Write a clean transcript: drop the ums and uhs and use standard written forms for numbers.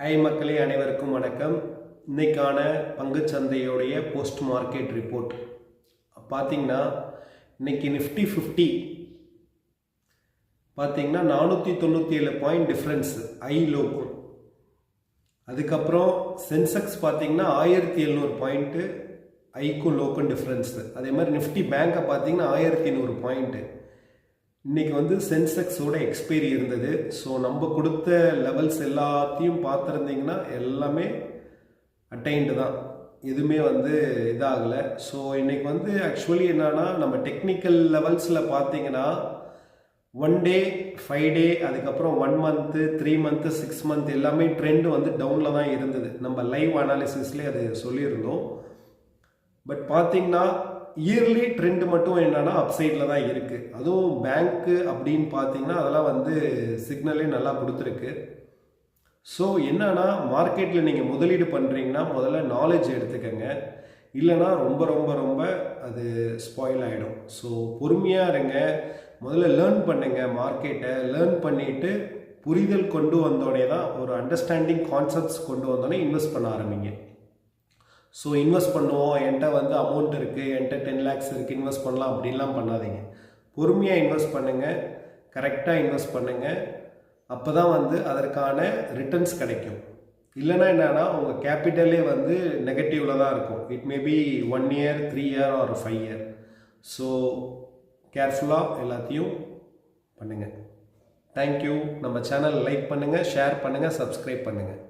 ஐ மக்களே அனைவருக்கும் வணக்கம். இன்னைக்கான பங்குச்சந்தையுடைய போஸ்ட் மார்க்கெட் ரிப்போர்ட் பார்த்தீங்கன்னா, இன்னைக்கு நிஃப்டி 50 பார்த்தீங்கன்னா 497 பாயிண்ட் டிஃப்ரென்ஸ் ஐ லோக்கும். அதுக்கப்புறம் சென்செக்ஸ் பார்த்தீங்கன்னா 1700 பாயிண்ட்டு ஐக்கும் லோக்கும் டிஃப்ரென்ஸ். அதே மாதிரி நிஃப்டி பேங்கை பார்த்தீங்கன்னா 1100 பாயிண்ட்டு. இன்றைக்கி வந்து சென்செக்ஸோட எக்ஸ்பைரி இருந்தது. ஸோ நம்ம கொடுத்த லெவல்ஸ் எல்லாத்தையும் பார்த்துருந்தீங்கன்னா எல்லாமே அட்டைன்டு தான், எதுவுமே வந்து இதாகலை. ஸோ இன்றைக்கி வந்து ஆக்சுவலி என்னன்னா, நம்ம டெக்னிக்கல் லெவல்ஸில் பார்த்தீங்கன்னா 1 டே 5 டே அதுக்கப்புறம் 1 மந்த்து 3 மந்த்து 6 மந்த் எல்லாமே ட்ரெண்டு வந்து டவுனில் தான் இருந்தது. நம்ம லைவ் அனாலிசிஸ்லேயே அது சொல்லியிருந்தோம். பட் பார்த்தீங்கன்னா இயர்லி ட்ரெண்ட் மட்டும் என்னன்னா அப்சைடில் தான் இருக்குது. அதுவும் பேங்க்கு அப்படின்னு பார்த்தீங்கன்னா அதெல்லாம் வந்து சிக்னலே நல்லா கொடுத்துருக்கு. ஸோ என்னன்னா, மார்க்கெட்டில் நீங்கள் முதலீடு பண்ணுறீங்கன்னா முதல்ல நாலேஜ் எடுத்துக்கங்க, இல்லைனா ரொம்ப ரொம்ப ரொம்ப அது ஸ்பாயில் ஆகிடும். ஸோ பொறுமையாக இருங்க, முதல்ல லேர்ன் பண்ணுங்கள், மார்க்கெட்டை லேர்ன் பண்ணிவிட்டு புரிதல் கொண்டு வந்தோடனே தான், ஒரு அண்டர்ஸ்டாண்டிங் கான்செப்ட்ஸ் கொண்டு வந்தோடனே இன்வெஸ்ட் பண்ண ஆரம்பிங்க. ஸோ இன்வெஸ்ட் பண்ணுவோம், என்கிட்ட வந்து அமௌண்ட் இருக்குது, என்கிட்ட 10 lakhs இருக்குது, இன்வெஸ்ட் பண்ணலாம் அப்படின்லாம் பண்ணாதீங்க. பொறுமையாக இன்வெஸ்ட் பண்ணுங்கள், கரெக்டாக இன்வெஸ்ட் பண்ணுங்கள். அப்போ தான் வந்து அதற்கான ரிட்டர்ன்ஸ் கிடைக்கும். இல்லைனா என்னன்னா, உங்கள் கேபிட்டலே வந்து நெகட்டிவில் தான் இருக்கும். It may be 1 year 3 year or 5 year. So கேர்ஃபுல்லாக எல்லாத்தையும் பண்ணுங்கள். தேங்க்யூ. நம்ம சேனல் லைக் பண்ணுங்கள், ஷேர் பண்ணுங்கள், சப்ஸ்கிரைப் பண்ணுங்கள்.